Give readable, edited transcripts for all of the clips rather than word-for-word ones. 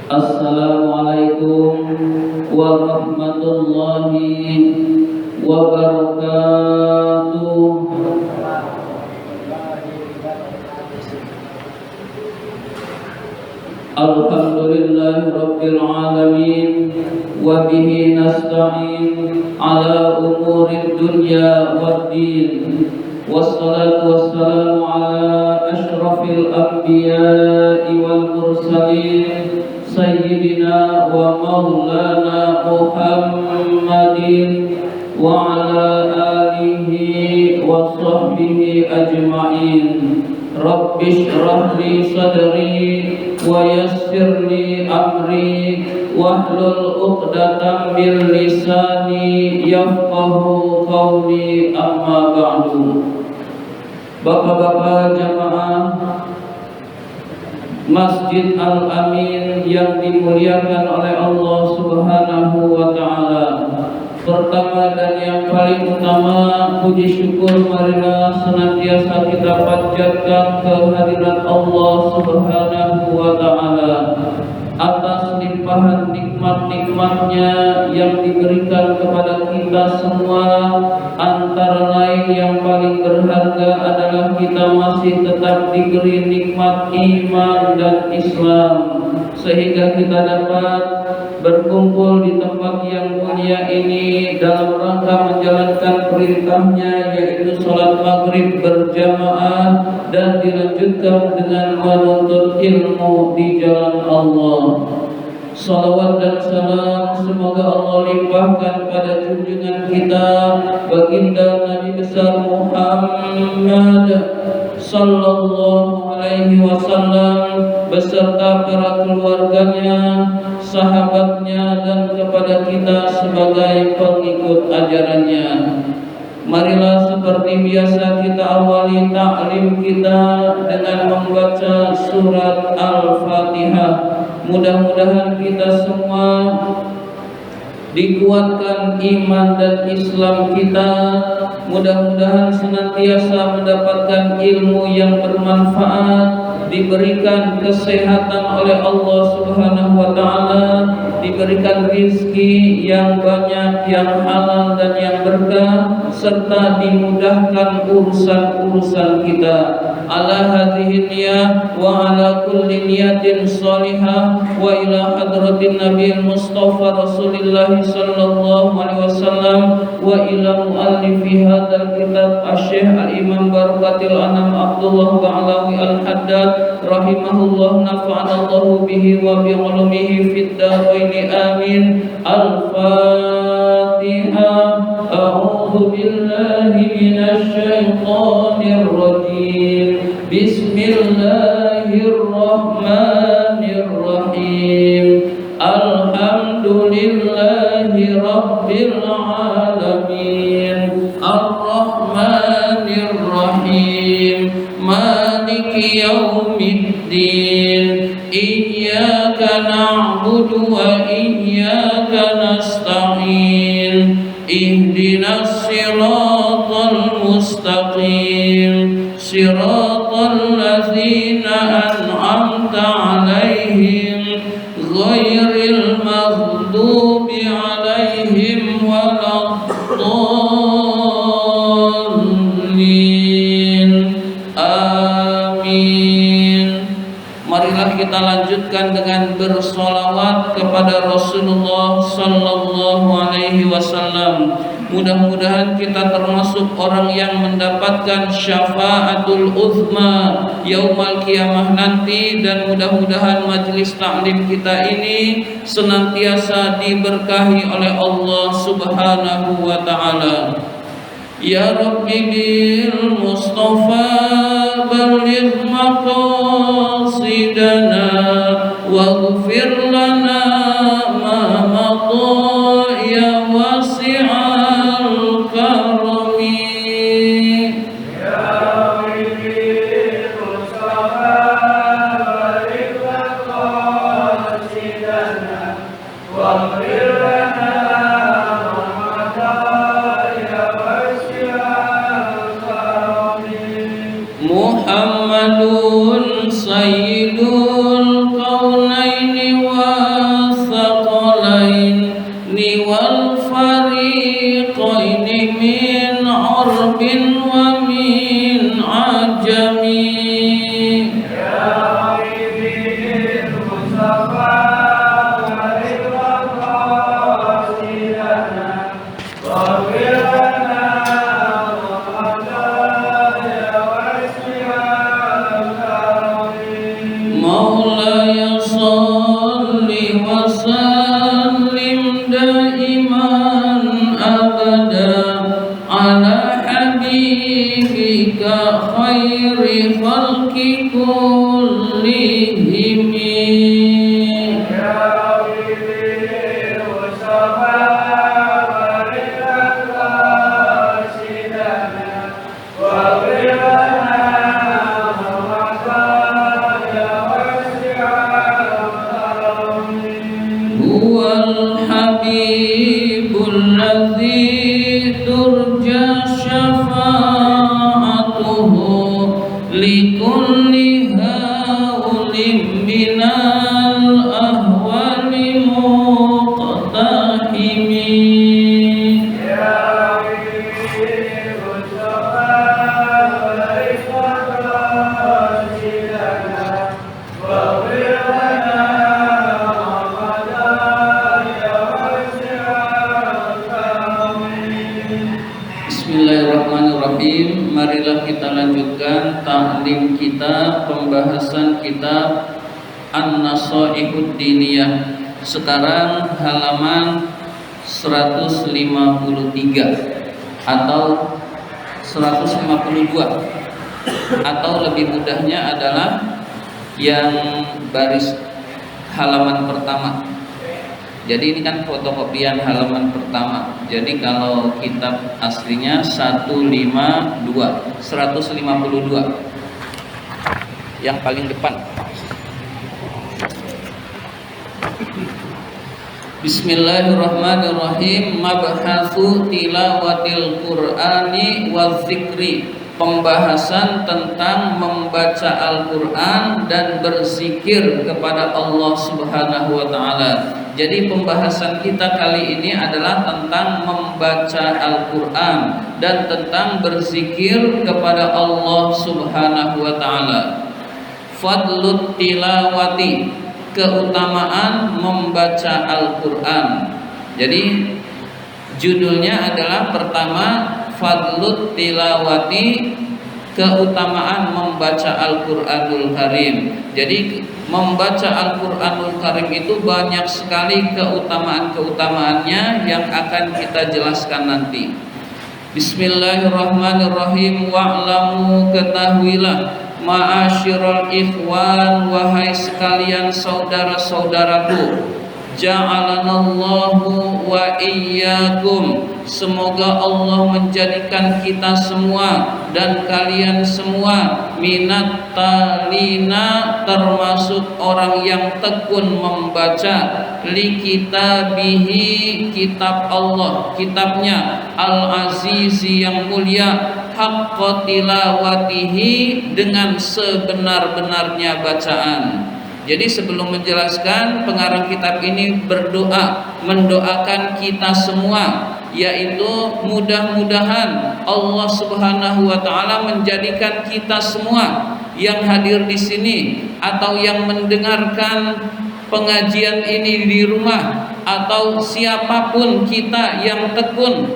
Assalamualaikum warahmatullahi wabarakatuh. Alhamdulillahi rabbil alamin wa bihi nasta'in ala umuri dunya waddin. Wassalatu wassalamu ala ashrafil anbiya'i wal mursalin sayyidina wa maulana Muhammadin wa ala alihi wa sahbihi ajma'in. Rabbi shrah li sadri wa yassir li amri wahlul 'uqdatam min lisani yafqahu qawli, amma ba'du. Bapak-bapak jamaah Masjid Al-Amin yang dimuliakan oleh Allah Subhanahu wa ta'ala, pertama dan yang paling utama, puji syukur marilah senantiasa kita panjatkan kehadirat Allah Subhanahu wa ta'ala atas limpahan nikmat-nikmatnya yang diberikan kepada kita semua. Antara lain yang paling berharga adalah kita masih tetap diberi nikmat iman dan Islam, sehingga kita dapat berkumpul di tempat yang mulia ini dalam rangka menjalankan perintahnya, yaitu sholat maghrib berjamaah dan dilanjutkan dengan menuntut ilmu di jalan Allah. Salawat dan salam semoga Allah limpahkan pada junjungan kita baginda Nabi besar Muhammad sallallahu alaihi wasallam beserta para keluarganya, sahabatnya, dan kepada kita sebagai pengikut ajarannya. Marilah seperti biasa kita awali ta'lim kita dengan membaca surat Al-Fatihah. Mudah-mudahan kita semua dikuatkan iman dan Islam kita. Mudah-mudahan senantiasa mendapatkan ilmu yang bermanfaat, diberikan kesehatan oleh Allah Subhanahu wa ta'ala, diberikan rizki yang banyak, yang halal dan yang berkah, serta dimudahkan urusan-urusan kita. Ala hadhihi niyah wa ala kulli niyatin salihah wa ila hadratin Nabi Mustafa Rasulullah sallallahu alaihi wasallam wa ila muallifi hadzal kitab Asy-Syaikh Al-Imam Barakatil Anam Abdullah Ba'alawi Al-Haddad rahimahullah, nafa'anallahu bihi wa bi ulumihi fid dharain amin. Al-Fatihah. A'udzu billahi minasy syaithanir rajim. Bismillahirrahmanirrahim. Alhamdulillahi rabbil alamin. Ar-Rahmanir Rahim. Maliki yaumiddin. Iyyaka na'budu wa iyyaka nasta'in. Ihdinas siratal mustaqim. Siratal ladzina an'amta 'alaihim ghairil maghdubi 'alaihim waladdallin. Amin. Marilah kita lanjutkan dengan bersolawat kepada Rasulullah sallallahu alaihi wasallam. Mudah-mudahan kita termasuk orang yang mendapatkan syafaatul uzma yaumal qiyamah nanti, dan mudah-mudahan majelis taklim kita ini senantiasa diberkahi oleh Allah Subhanahu wa ta'ala. Ya Rabbi bil Mustafa balligh maqasidana waghfir lana ma madha ya wasi'al karami. Ya Rabbi bil Mustafa balligh maqasidana waghfir lana Muhammadun sayyidul kaunaini wa خير خلق كلهم هو الحبيب الذي ترجى شفاعته لكل هول من الأهوال مقتحم Bismillahirrahmanirrahim. Marilah kita lanjutkan ta'lim kita, pembahasan kitab An-Nasaihud Diniyah. Sekarang halaman 153 atau 152, atau lebih mudahnya adalah yang baris halaman pertama. Jadi ini kan fotokopian halaman pertama. Jadi kalau kitab aslinya 152 yang paling depan. Bismillahirrahmanirrahim. Mabhatsu tilawatil Qur'ani wa dzikri. Pembahasan tentang membaca Al-Qur'an dan berzikir kepada Allah Subhanahu wa taala. Jadi pembahasan kita kali ini adalah tentang membaca Al-Qur'an dan tentang berzikir kepada Allah Subhanahu wa taala. Fadlut tilawati, keutamaan membaca Al-Qur'an. Jadi judulnya adalah pertama Fadlut tilawati, keutamaan membaca Al-Qur'anul Karim. Jadi membaca Al-Qur'anul Karim itu banyak sekali keutamaan-keutamaannya yang akan kita jelaskan nanti. Bismillahirrahmanirrahim. Wa'lamu, ketahuilah, ma'asyiral ikhwan, wahai sekalian saudara-saudaraku, ja'alanallahu wa iyyakum, semoga Allah menjadikan kita semua dan kalian semua minat talina, termasuk orang yang tekun membaca, li kitabihi, kitab Allah, kitabnya, al-azizi, yang mulia, haqqa tilawatihi, dengan sebenar-benarnya bacaan. Jadi sebelum menjelaskan, pengarang kitab ini berdoa, mendoakan kita semua, yaitu mudah-mudahan Allah Subhanahu wa taala menjadikan kita semua yang hadir di sini atau yang mendengarkan pengajian ini di rumah, atau siapapun kita yang tekun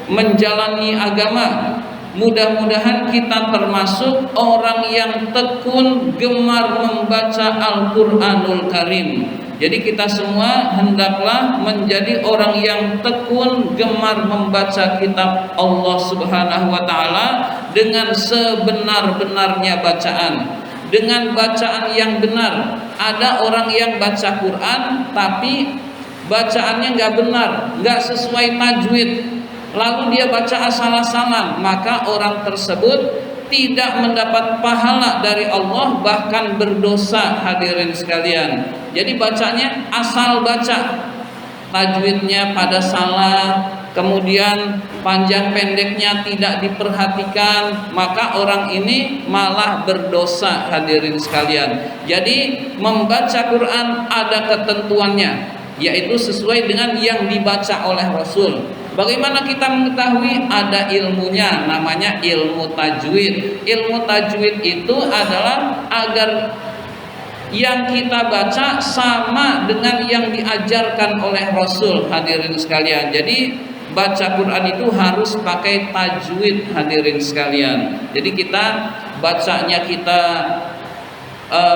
menjalani agama, mudah-mudahan kita termasuk orang yang tekun gemar membaca Al-Qur'anul Karim. Jadi kita semua hendaklah menjadi orang yang tekun gemar membaca kitab Allah Subhanahu wa taala dengan sebenar-benarnya bacaan, dengan bacaan yang benar. Ada orang yang baca Quran tapi bacaannya nggak benar, nggak sesuai tajwid, lalu dia baca asal-asalan, maka orang tersebut tidak mendapat pahala dari Allah, bahkan berdosa. Hadirin sekalian, jadi bacanya asal baca, tajwidnya pada salah, kemudian panjang pendeknya tidak diperhatikan, maka orang ini malah berdosa. Hadirin sekalian, jadi membaca Quran ada ketentuannya, yaitu sesuai dengan yang dibaca oleh Rasul. Bagaimana kita mengetahui? Ada ilmunya, namanya ilmu tajwid. Ilmu tajwid itu adalah agar yang kita baca sama dengan yang diajarkan oleh Rasul. Hadirin sekalian, jadi baca Quran itu harus pakai tajwid. Hadirin sekalian, jadi kita bacanya kita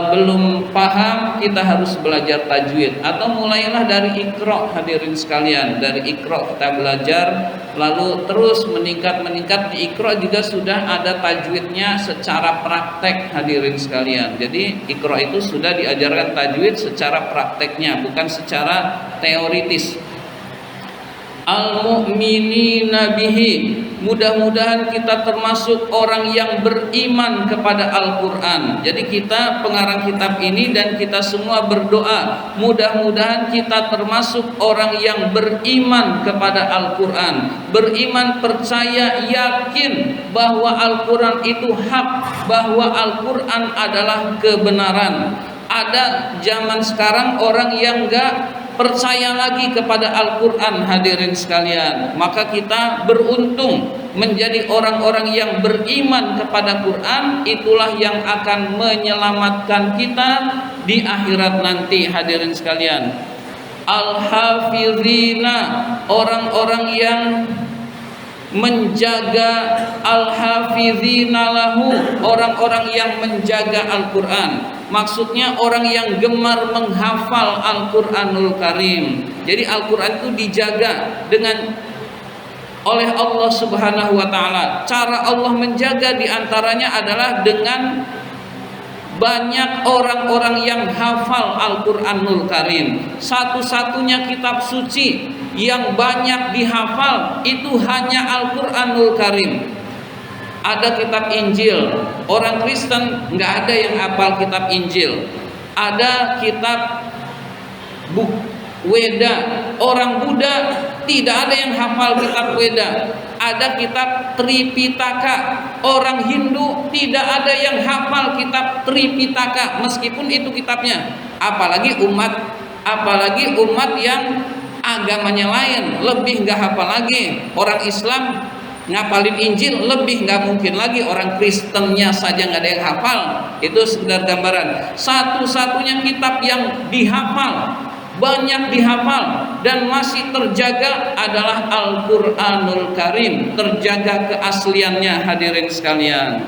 belum paham, kita harus belajar tajwid, atau mulailah dari Iqra, hadirin sekalian. Dari Iqra kita belajar, lalu terus meningkat di Iqra juga sudah ada tajwidnya secara praktek, hadirin sekalian. Jadi Iqra itu sudah diajarkan tajwid secara prakteknya, bukan secara teoritis. Al-mu'minina bihi, mudah-mudahan kita termasuk orang yang beriman kepada Al-Quran. Jadi kita pengarang kitab ini dan kita semua berdoa, mudah-mudahan kita termasuk orang yang beriman kepada Al-Quran, beriman, percaya, yakin bahwa Al-Quran itu hak, bahwa Al-Quran adalah kebenaran. Ada zaman sekarang orang yang enggak percaya lagi kepada Al-Quran, hadirin sekalian. Maka kita beruntung menjadi orang-orang yang beriman kepada Quran. Itulah yang akan menyelamatkan kita di akhirat nanti, hadirin sekalian. Al-hafizina, orang-orang yang menjaga, al-hafizina lahu, orang-orang yang menjaga Al-Quran. Maksudnya orang yang gemar menghafal Al-Quranul Karim. Jadi Al-Quran itu dijaga dengan oleh Allah Subhanahu wa Ta'ala. Cara Allah menjaga diantaranya adalah dengan banyak orang-orang yang hafal Al-Quranul Karim. Satu-satunya kitab suci yang banyak dihafal itu hanya Al-Quranul Karim. Ada kitab Injil, orang Kristen nggak ada yang hafal kitab Injil. Ada kitab Weda, orang Buddha tidak ada yang hafal kitab Weda. Ada kitab Tripitaka, orang Hindu tidak ada yang hafal kitab Tripitaka, meskipun itu kitabnya. Apalagi umat yang agamanya lain, lebih nggak hafal lagi. Orang Islam ngapalin Injil lebih nggak mungkin lagi, orang Kristennya saja nggak ada yang hafal. Itu sekedar gambaran. Satu-satunya kitab yang dihafal, banyak dihafal dan masih terjaga adalah Al-Quranul Karim, terjaga keasliannya, hadirin sekalian.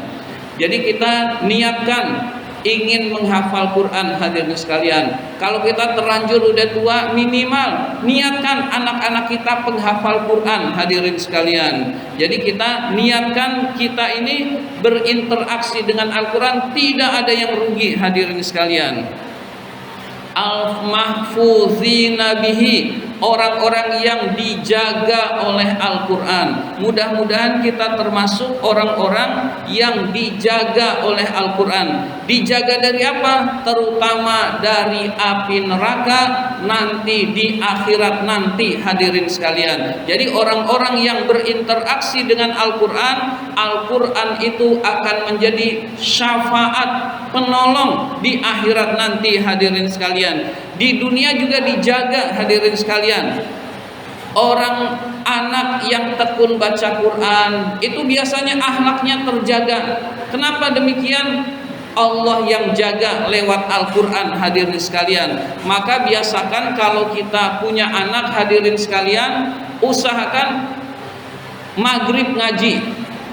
Jadi kita niatkan ingin menghafal Quran, hadirin sekalian. Kalau kita terlanjur udah tua, minimal niatkan anak-anak kita penghafal Quran, hadirin sekalian. Jadi kita niatkan kita ini berinteraksi dengan Al-Quran, tidak ada yang rugi, hadirin sekalian. Al-mahfuzina bihi, orang-orang yang dijaga oleh Al-Quran. Mudah-mudahan kita termasuk orang-orang yang dijaga oleh Al-Quran. Dijaga dari apa? Terutama dari api neraka nanti di akhirat nanti, hadirin sekalian. Jadi orang-orang yang berinteraksi dengan Al-Quran, Al-Quran itu akan menjadi syafaat, penolong di akhirat nanti, hadirin sekalian. Di dunia juga dijaga, hadirin sekalian. Orang anak yang tekun baca Quran itu biasanya akhlaknya terjaga. Kenapa demikian? Allah yang jaga lewat Al-Quran, hadirin sekalian. Maka biasakan kalau kita punya anak, hadirin sekalian, usahakan maghrib ngaji.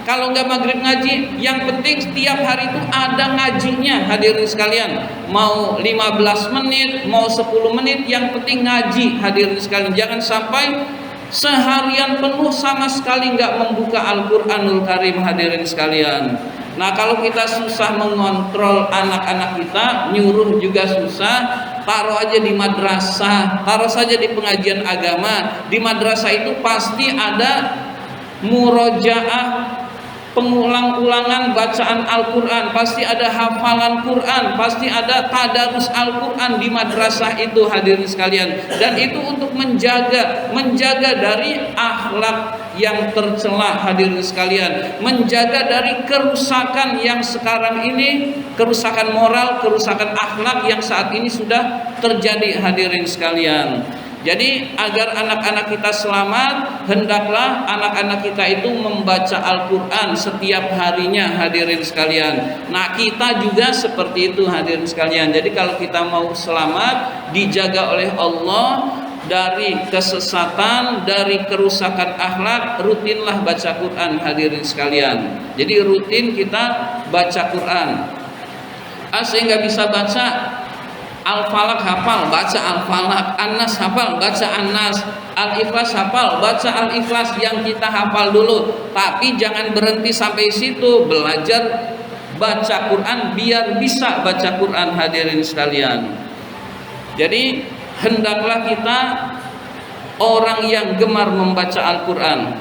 Kalau nggak maghrib ngaji, yang penting setiap hari itu ada ngajinya, hadirin sekalian. Mau 15 menit, mau 10 menit, yang penting ngaji, hadirin sekalian. Jangan sampai seharian penuh sama sekali nggak membuka Al-Quranul Karim, hadirin sekalian. Nah, kalau kita susah mengontrol anak-anak kita, nyuruh juga susah, taruh aja di madrasah, taruh saja di pengajian agama. Di madrasah itu pasti ada murojaah, pengulang-ulangan bacaan Al-Quran, pasti ada hafalan Quran, pasti ada tadarus Al-Quran di madrasah itu, hadirin sekalian. Dan itu untuk menjaga dari akhlak yang tercela, hadirin sekalian, menjaga dari kerusakan yang sekarang ini, kerusakan moral, kerusakan akhlak yang saat ini sudah terjadi, hadirin sekalian. Jadi agar anak-anak kita selamat, hendaklah anak-anak kita itu membaca Al-Quran setiap harinya, hadirin sekalian. Nah, kita juga seperti itu, hadirin sekalian. Jadi kalau kita mau selamat, dijaga oleh Allah dari kesesatan, dari kerusakan akhlak, rutinlah baca Quran, hadirin sekalian. Jadi rutin kita baca Quran. Sehingga bisa baca Al-Falaq hafal, baca Al-Falaq, An-Nas hafal, baca An-Nas, Al-Ikhlas hafal, baca Al-Ikhlas. Yang kita hafal dulu, tapi jangan berhenti sampai situ. Belajar baca Quran biar bisa baca Quran, hadirin sekalian. Jadi hendaklah kita orang yang gemar membaca Al-Quran,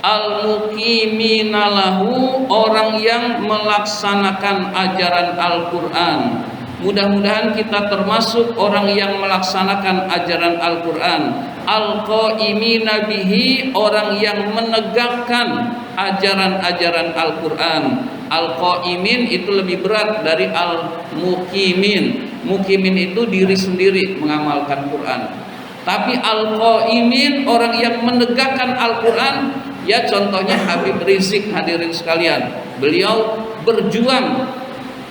al-muqimina lahu, orang yang melaksanakan ajaran Al-Quran. Mudah-mudahan kita termasuk orang yang melaksanakan ajaran Al-Quran. Al-qaimina bihi, orang yang menegakkan ajaran-ajaran Al-Quran. Al-qaimin itu lebih berat dari al-muqimin. Muqimin itu diri sendiri mengamalkan Quran. Tapi al-qaimin, orang yang menegakkan Al-Quran. Ya contohnya Habib Rizik, hadirin sekalian. Beliau berjuang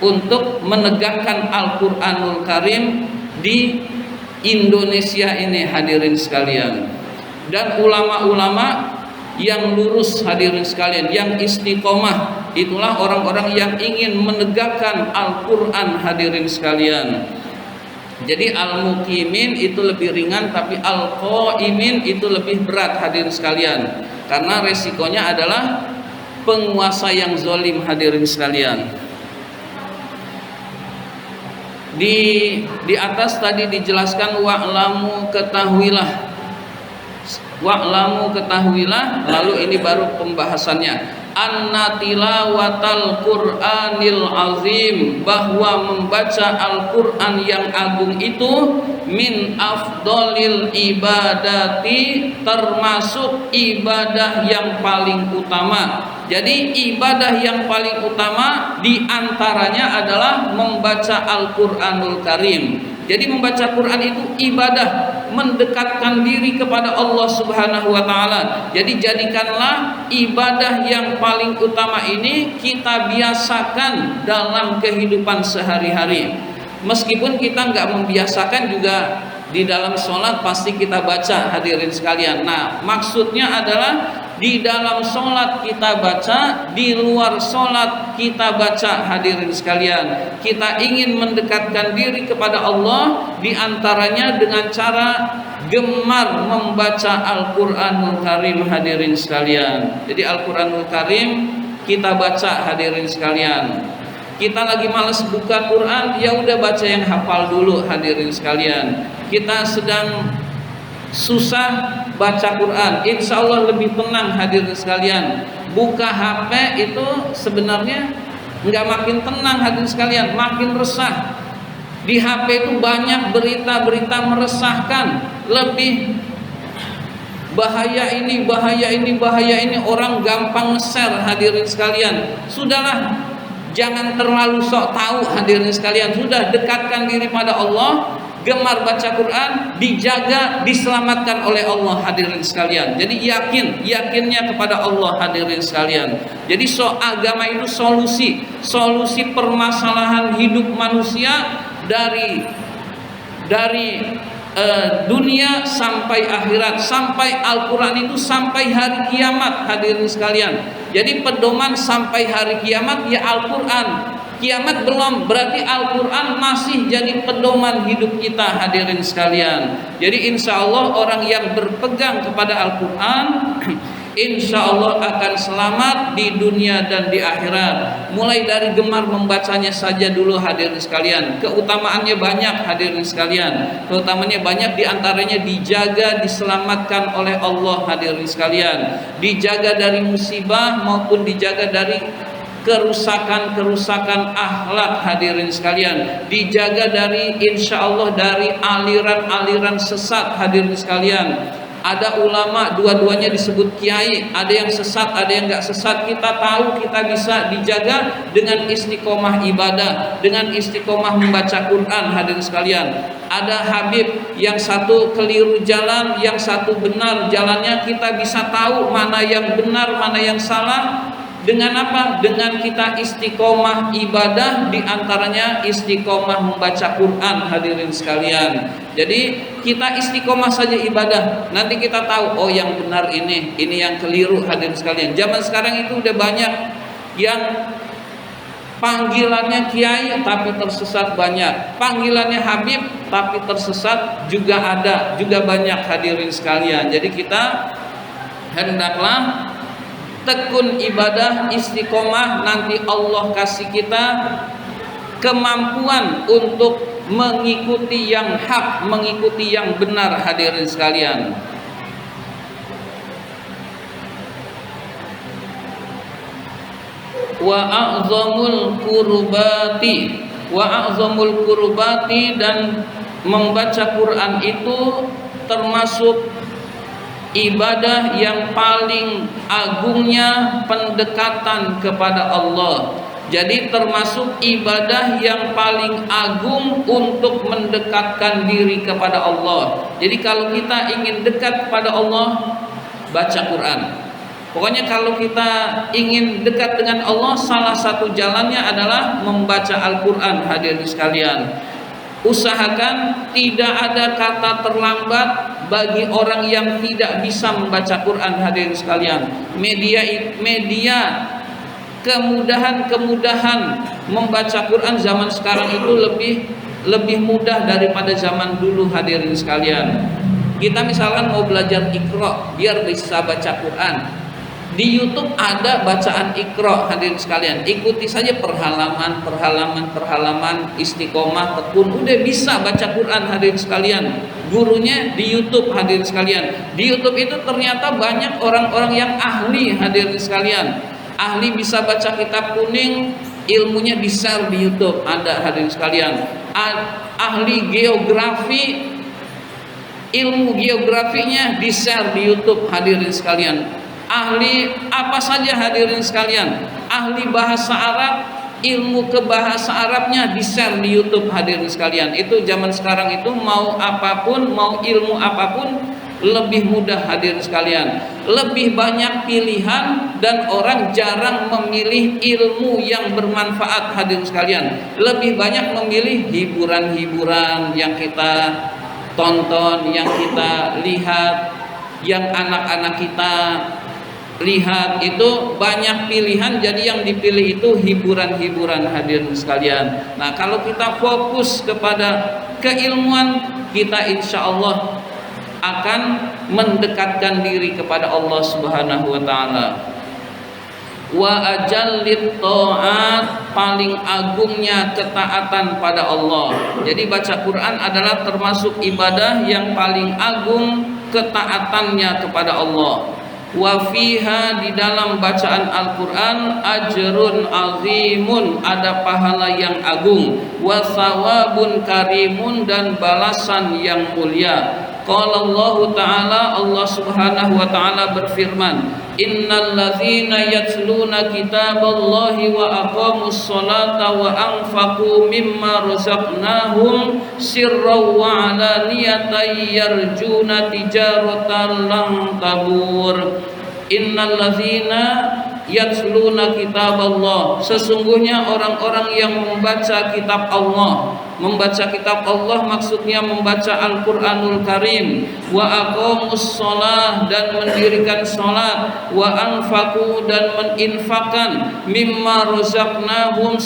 untuk menegakkan Al-Quranul Karim di Indonesia ini, hadirin sekalian. Dan ulama-ulama yang lurus, hadirin sekalian, yang istiqomah, itulah orang-orang yang ingin menegakkan Al-Quran, hadirin sekalian. Jadi al-muqimin itu lebih ringan, tapi al-qaimin itu lebih berat, hadirin sekalian. Karena resikonya adalah penguasa yang zalim, hadirin sekalian. Di atas tadi dijelaskan wa'lamu, ketahuilah, lalu ini baru pembahasannya. Anna tilawatal Qur'anil azim, bahwa membaca Al-Qur'an yang agung itu min afdolil ibadati, termasuk ibadah yang paling utama. Jadi ibadah yang paling utama diantaranya adalah membaca Al-Quranul Karim. Jadi membaca Quran itu ibadah, mendekatkan diri kepada Allah Subhanahu wa Ta'ala. Jadi jadikanlah ibadah yang paling utama ini kita biasakan dalam kehidupan sehari-hari. Meskipun kita nggak membiasakan juga di dalam sholat pasti kita baca, hadirin sekalian. Nah, maksudnya adalah di dalam sholat kita baca, di luar sholat kita baca, hadirin sekalian. Kita ingin mendekatkan diri kepada Allah, diantaranya dengan cara gemar membaca Al-Quranul Karim, hadirin sekalian. Jadi Al-Quranul Karim kita baca, hadirin sekalian. Kita lagi malas buka Quran, ya udah baca yang hafal dulu, hadirin sekalian. Kita sedang susah baca Quran, insya Allah lebih tenang, hadirin sekalian. Buka HP itu sebenarnya nggak makin tenang, hadirin sekalian, makin resah. Di HP itu banyak berita-berita meresahkan, lebih bahaya ini, bahaya ini, bahaya ini. Orang gampang nge-share, hadirin sekalian. Sudahlah, jangan terlalu sok tahu, hadirin sekalian. Sudah, dekatkan diri pada Allah, gemar baca Quran, dijaga, diselamatkan oleh Allah, hadirin sekalian. Jadi yakinnya kepada Allah, hadirin sekalian. Jadi agama itu solusi permasalahan hidup manusia dari dunia sampai akhirat, sampai Al-Quran itu sampai hari kiamat, hadirin sekalian. Jadi pedoman sampai hari kiamat ya Al-Quran. Kiamat belum, berarti Al-Quran masih jadi pedoman hidup kita, hadirin sekalian. Jadi insya Allah orang yang berpegang kepada Al-Quran insya Allah akan selamat di dunia dan di akhirat. Mulai dari gemar membacanya saja dulu, hadirin sekalian. Keutamaannya banyak, hadirin sekalian. Keutamaannya banyak, diantaranya dijaga, diselamatkan oleh Allah, hadirin sekalian. Dijaga dari musibah maupun dijaga dari kerusakan akhlak, hadirin sekalian. Dijaga dari insya Allah dari aliran-aliran sesat, hadirin sekalian. Ada ulama, dua-duanya disebut kiai, ada yang sesat, ada yang nggak sesat. Kita tahu kita bisa dijaga dengan istiqomah ibadah, dengan istiqomah membaca Quran, hadirin sekalian. Ada Habib yang satu keliru jalan, yang satu benar jalannya. Kita bisa tahu mana yang benar, mana yang salah. Dengan apa? Dengan kita istiqomah ibadah, diantaranya istiqomah membaca Quran, hadirin sekalian. Jadi kita istiqomah saja ibadah, nanti kita tahu oh yang benar ini yang keliru, hadirin sekalian. Zaman sekarang itu udah banyak yang Panggilannya kiai tapi tersesat banyak, panggilannya Habib tapi tersesat juga ada, juga banyak hadirin sekalian. Jadi kita hendaklah tekun ibadah, istiqomah, nanti Allah kasih kita kemampuan untuk mengikuti yang hak, mengikuti yang benar hadirin sekalian. Wa a'zamul qurbati dan membaca Quran itu termasuk ibadah yang paling agungnya pendekatan kepada Allah. Jadi termasuk ibadah yang paling agung untuk mendekatkan diri kepada Allah. Jadi kalau kita ingin dekat kepada Allah, baca Quran. Pokoknya kalau kita ingin dekat dengan Allah, salah satu jalannya adalah membaca Al-Quran hadirin sekalian. Usahakan tidak ada kata terlambat bagi orang yang tidak bisa membaca Quran hadirin sekalian. Media kemudahan membaca Quran zaman sekarang itu lebih mudah daripada zaman dulu hadirin sekalian. Kita misalkan mau belajar Iqra biar bisa baca Quran, di YouTube ada bacaan Iqra hadirin sekalian, ikuti saja perhalaman istiqomah tekun, udah bisa baca Quran hadirin sekalian. Gurunya di YouTube hadirin sekalian. Di YouTube itu ternyata banyak orang-orang yang ahli hadirin sekalian, ahli bisa baca kitab kuning, ilmunya di-share di YouTube ada hadirin sekalian. Ahli geografi, ilmu geografinya di-share di YouTube hadirin sekalian. Ahli apa saja hadirin sekalian, ahli bahasa Arab, ilmu ke bahasa Arabnya di-share di YouTube hadirin sekalian. Itu zaman sekarang itu mau apapun, mau ilmu apapun lebih mudah hadirin sekalian. Lebih banyak pilihan dan orang jarang memilih ilmu yang bermanfaat hadirin sekalian. Lebih banyak memilih hiburan-hiburan yang kita tonton, yang kita lihat, yang anak-anak kita lihat, itu banyak pilihan. Jadi yang dipilih itu hiburan-hiburan hadirin sekalian. Nah, kalau kita fokus kepada keilmuan, kita insya Allah akan mendekatkan diri kepada Allah Subhanahu wa taala. Wa ajallit ta'at, paling agungnya ketaatan pada Allah. Jadi baca Quran adalah termasuk ibadah yang paling agung ketaatannya kepada Allah. Wa fiha, di dalam bacaan Al-Quran, ajrun azimun, ada pahala yang agung, wa sawabun karimun, dan balasan yang mulia. Qala Allah Ta'ala, Allah Subhanahu wa Ta'ala berfirman, innal ladzina yatluna kitaballahi wa aqamus sholata wa anfaqu mimma razaqnahum sirran wa alaniyatan yarjuna tijaratan lan tabur. Innal ladzina yatluna kitaballah, sesungguhnya orang-orang yang membaca kitab Allah. Membaca kitab Allah maksudnya membaca Al-Quranul Karim. Wa aqamus sholah, dan mendirikan sholat. Wa anfaqu, dan meninfakkan mimma razaqnahum,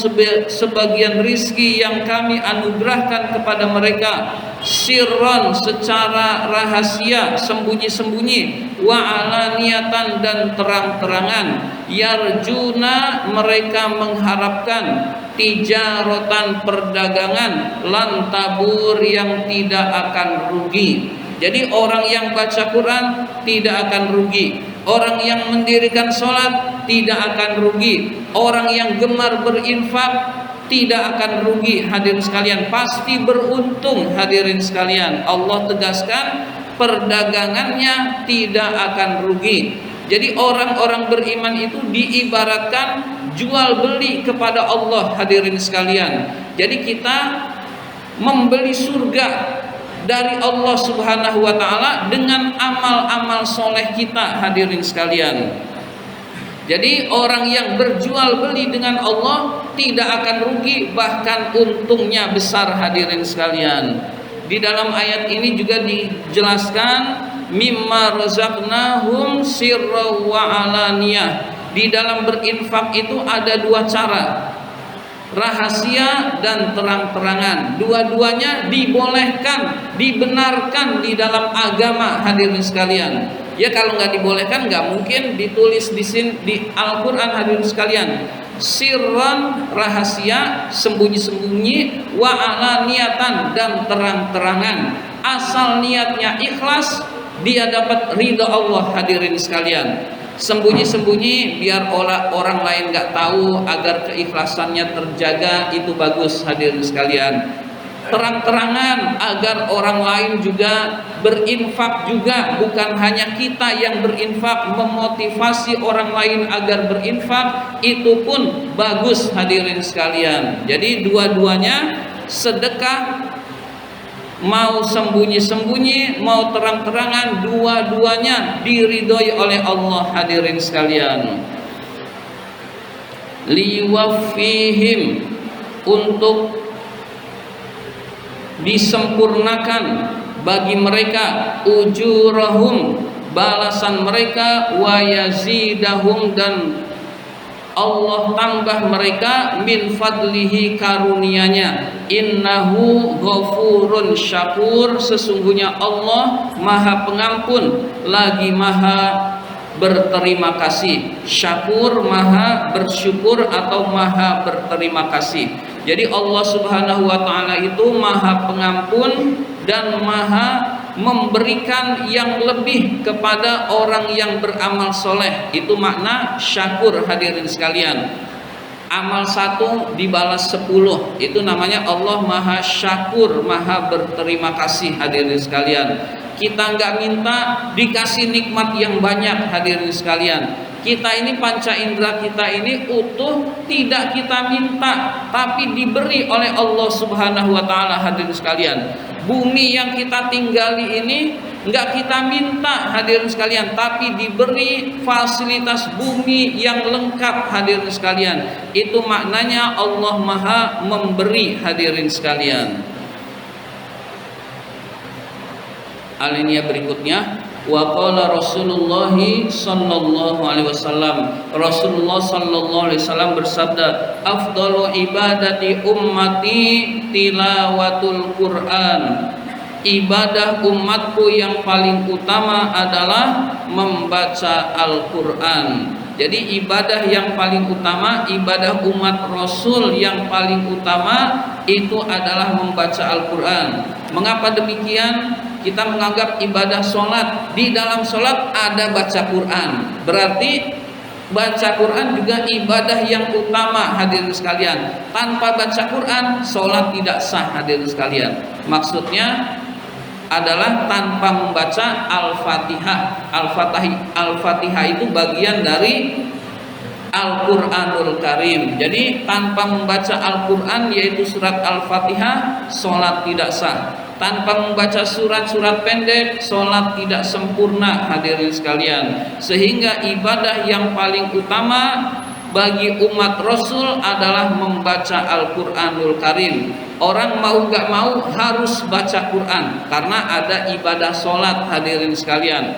sebagian rizki yang kami anugerahkan kepada mereka, sirron, secara rahasia, sembunyi-sembunyi, wa alaniyatan, dan terang-terangan, yarjuna, mereka mengharapkan, tijaratan, perdagangan, lan tabur, yang tidak akan rugi. Jadi orang yang baca Quran tidak akan rugi, orang yang mendirikan sholat tidak akan rugi, orang yang gemar berinfak tidak akan rugi hadirin sekalian, pasti beruntung hadirin sekalian. Allah tegaskan perdagangannya tidak akan rugi. Jadi orang-orang beriman itu diibaratkan jual beli kepada Allah hadirin sekalian. Jadi kita membeli surga dari Allah Subhanahu wa Ta'ala dengan amal-amal soleh kita hadirin sekalian. Jadi orang yang berjual beli dengan Allah tidak akan rugi, bahkan untungnya besar hadirin sekalian. Di dalam ayat ini juga dijelaskan mimma razaqnahum sirra wa alaniyah. Di dalam berinfak itu ada dua cara. rahasia dan terang-terangan. Dua-duanya dibolehkan, dibenarkan di dalam agama, hadirin sekalian. Ya kalau nggak dibolehkan nggak mungkin ditulis di sini di Al-Quran, hadirin sekalian. Sirran, rahasia, sembunyi-sembunyi, wa alaniyatan, dan terang-terangan. Asal niatnya ikhlas, dia dapat ridha Allah, hadirin sekalian. Sembunyi-sembunyi biar orang lain nggak tahu, agar keikhlasannya terjaga, itu bagus, hadirin sekalian. Terang-terangan agar orang lain juga berinfak juga, bukan hanya kita yang berinfak, memotivasi orang lain agar berinfak, itu pun bagus, hadirin sekalian. Jadi dua-duanya sedekah, mau sembunyi-sembunyi, mau terang-terangan, dua-duanya diridhoi oleh Allah, hadirin sekalian. Liwafihim, untuk disempurnakan bagi mereka, ujurahum, balasan mereka, wa yazidahum, dan Allah tambah mereka, min fadlihi, karunianya. Innahu ghafurun syakur, sesungguhnya Allah maha pengampun lagi maha berterima kasih. Syakur, maha bersyukur atau maha berterima kasih. Jadi Allah Subhanahu wa ta'ala itu maha pengampun dan maha memberikan yang lebih kepada orang yang beramal soleh. Itu makna syakur, hadirin sekalian. Amal 1 dibalas 10, itu namanya Allah maha syakur, maha berterima kasih, hadirin sekalian. Kita nggak minta dikasih nikmat yang banyak, hadirin sekalian. Kita ini panca indera kita ini utuh, tidak kita minta, tapi diberi oleh Allah Subhanahu wa ta'ala, hadirin sekalian. Bumi yang kita tinggali ini nggak kita minta, hadirin sekalian, tapi diberi fasilitas bumi yang lengkap, hadirin sekalian. Itu maknanya Allah maha memberi, hadirin sekalian. Alinea berikutnya, wa qala Rasulullah sallallahu alaihi wasallam, Rasulullah sallallahu alaihi wasallam bersabda, afdalu ibadati ummati tilawatul Quran. Ibadah umatku yang paling utama adalah membaca Al-Quran. Jadi ibadah yang paling utama, ibadah umat Rasul yang paling utama itu adalah membaca Al-Quran. Mengapa demikian? Kita menganggap ibadah sholat, di dalam sholat ada baca Quran, berarti baca Quran juga ibadah yang utama, hadirin sekalian. Tanpa baca Quran, sholat tidak sah, hadirin sekalian. Maksudnya adalah tanpa membaca Al-Fatihah. Al-Fatihah itu bagian dari Al-Quranul Karim. Jadi tanpa membaca Al-Quran, yaitu surat Al-Fatihah, sholat tidak sah. Tanpa membaca surat-surat pendek, sholat tidak sempurna, hadirin sekalian. Sehingga ibadah yang paling utama bagi umat Rasul adalah membaca Al-Quranul Karim. Orang mau gak mau harus baca Quran, karena ada ibadah sholat, hadirin sekalian.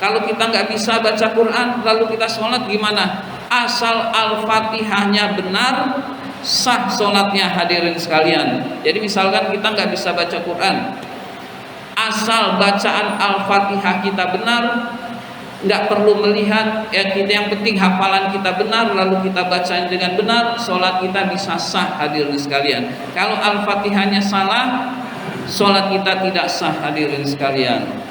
Kalau kita nggak bisa baca Quran, lalu kita sholat gimana? Asal Al-Fatihahnya benar, sah sholatnya, hadirin sekalian. Jadi misalkan kita nggak bisa baca Quran, asal bacaan Al-Fatihah kita benar, nggak perlu melihat, ya kita yang penting hafalan kita benar, lalu kita baca dengan benar, sholat kita bisa sah, hadirin sekalian. Kalau Al-Fatihahnya salah, sholat kita tidak sah, hadirin sekalian.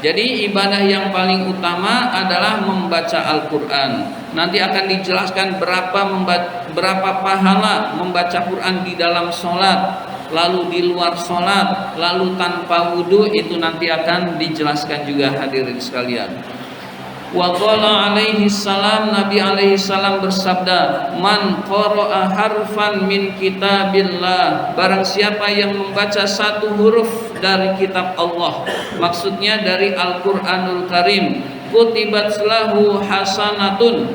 Jadi ibadah yang paling utama adalah membaca Al-Quran. Nanti akan dijelaskan berapa pahala membaca Quran di dalam sholat, lalu di luar sholat, lalu tanpa wudhu, itu nanti akan dijelaskan juga, hadirin sekalian. Wa qala alaihi salam, Nabi alaihi salam bersabda, man qara'a harfan min kitabillah, barang siapa yang membaca satu huruf dari kitab Allah, maksudnya dari Al-Quranul Karim, kutibat lahu hasanatun,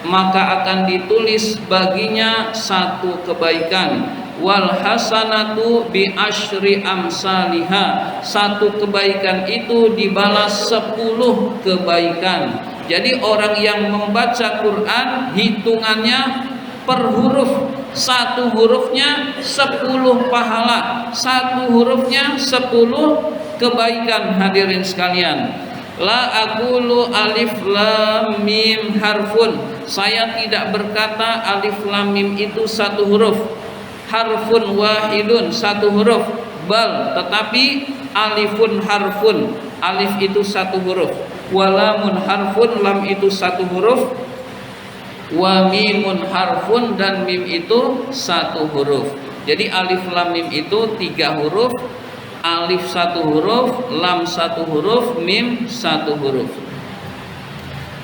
maka akan ditulis baginya satu kebaikan. Wal hasanatu bi asyri amsalihha, satu kebaikan itu dibalas 10 kebaikan. Jadi orang yang membaca Quran hitungannya per huruf satu hurufnya 10 pahala, satu hurufnya 10 kebaikan. Hadirin sekalian, la aqulu alif lam mim harfun, saya tidak berkata alif lam mim itu satu huruf, harfun wahidun satu huruf, bal tetapi alifun harfun, alif itu satu huruf, walamun harfun, lam itu satu huruf, wa mimun harfun, dan mim itu satu huruf. Jadi alif lam mim itu 3 huruf, alif satu huruf, lam satu huruf, mim satu huruf.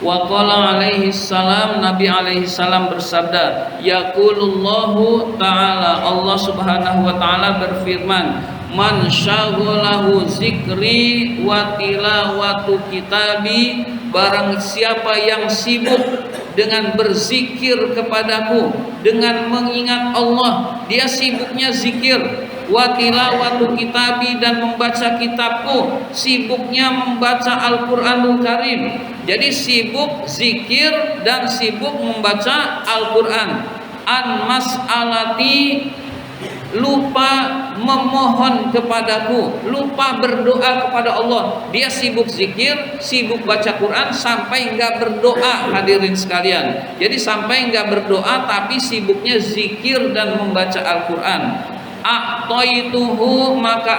Wa qala alaihi salam, Nabi alaihi salam bersabda, yaqulullahu ta'ala, Allah subhanahu wa ta'ala berfirman, man syaghalahu zikri wa tilawatu kitabi, barang siapa yang sibuk dengan berzikir kepadaku, dengan mengingat Allah, dia sibuknya zikir, wa tilawatu kitabi, dan membaca kitabku, sibuknya membaca Al-Qur'anul Karim. Jadi sibuk zikir dan sibuk membaca Al-Qur'an. An mas'alati, lupa memohon kepadaku, lupa berdoa kepada Allah. Dia sibuk zikir, sibuk baca Quran, sampai enggak berdoa. Hadirin sekalian, jadi sampai enggak berdoa tapi sibuknya zikir dan membaca Al-Quran. A'taituhu, maka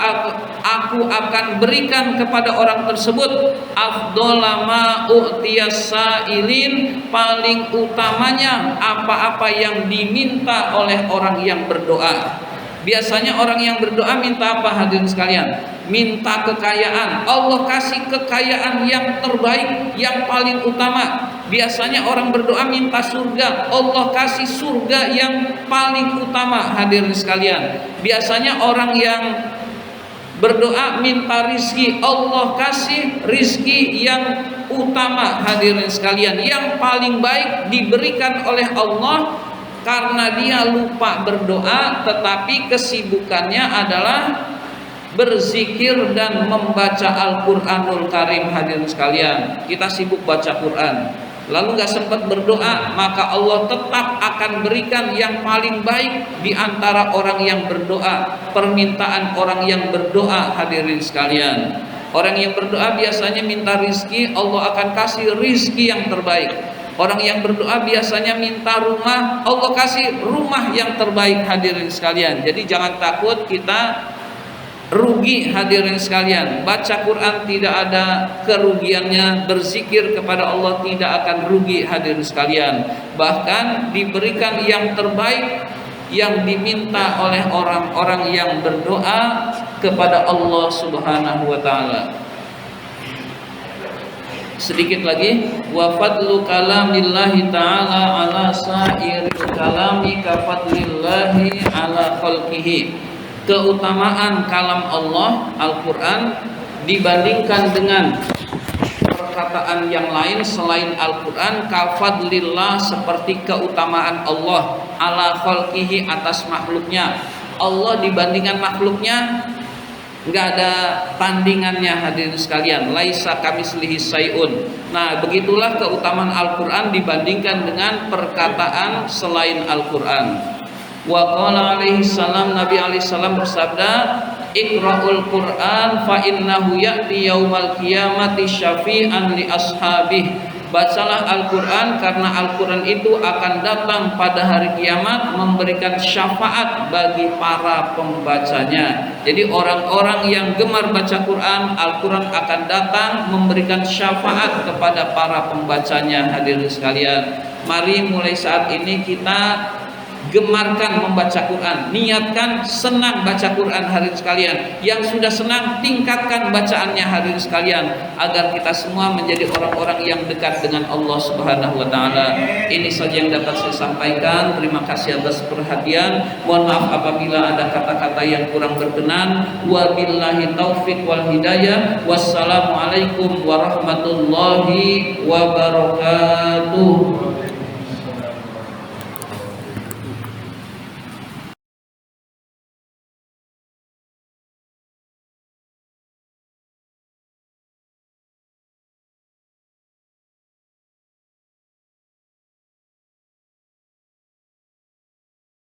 aku akan berikan kepada orang tersebut afdolama u'tiyas sa'ilin, paling utamanya apa-apa yang diminta oleh orang yang berdoa. Biasanya orang yang berdoa minta apa, hadirin sekalian? Minta kekayaan. Allah kasih kekayaan yang terbaik, yang paling utama. Biasanya orang berdoa minta surga, Allah kasih surga yang paling utama. Hadirin sekalian, biasanya orang yang berdoa minta rizki, Allah kasih rizki yang utama. Hadirin sekalian, yang paling baik diberikan oleh Allah, karena dia lupa berdoa, tetapi kesibukannya adalah berzikir dan membaca Al-Quranul Karim. Hadirin sekalian, kita sibuk baca Quran, lalu gak sempat berdoa, maka Allah tetap akan berikan yang paling baik di antara orang yang berdoa, permintaan orang yang berdoa. Hadirin sekalian, orang yang berdoa biasanya minta rizki, Allah akan kasih rizki yang terbaik. Orang yang berdoa biasanya minta rumah, Allah kasih rumah yang terbaik. Hadirin sekalian, jadi jangan takut kita rugi. Hadirin sekalian, baca Quran tidak ada kerugiannya, berzikir kepada Allah tidak akan rugi. Hadirin sekalian, bahkan diberikan yang terbaik yang diminta oleh orang-orang yang berdoa kepada Allah Subhanahu wa ta'ala. Sedikit lagi, wa fadlu kalamillahi ta'ala ala sa'iril kalami ka fadlillahi ala khalqihi. Keutamaan kalam Allah, Al-Quran, dibandingkan dengan perkataan yang lain selain Al-Quran, ka fadlillah, seperti keutamaan Allah, ala khalqihi, atas makhluknya. Allah dibandingkan makhluknya nggak ada tandingannya. Hadirin sekalian, laisa kamislihi syai'un. Nah, begitulah keutamaan Al-Quran dibandingkan dengan perkataan selain Al-Quran. Wa qala alaihi salam, Nabi alaihi salam bersabda, iqra'ul Quran fa innahu ya'ti yaumal qiyamati syafi'an li ashabih. Bacalah Al-Quran, karena Al-Quran itu akan datang pada hari kiamat memberikan syafaat bagi para pembacanya. Jadi orang-orang yang gemar baca Quran, Al-Quran akan datang memberikan syafaat kepada para pembacanya. Hadirin sekalian, mari mulai saat ini kita gemarkan membaca Quran, niatkan senang baca Quran. Hadirin sekalian, yang sudah senang tingkatkan bacaannya. Hadirin sekalian, agar kita semua menjadi orang-orang yang dekat dengan Allah Subhanahu wa ta'ala. Ini saja yang dapat saya sampaikan. Terima kasih atas perhatian. Mohon maaf apabila ada kata-kata yang kurang berkenan. Wabillahi taufik wal hidayah. Wassalamualaikum warahmatullahi wabarakatuh.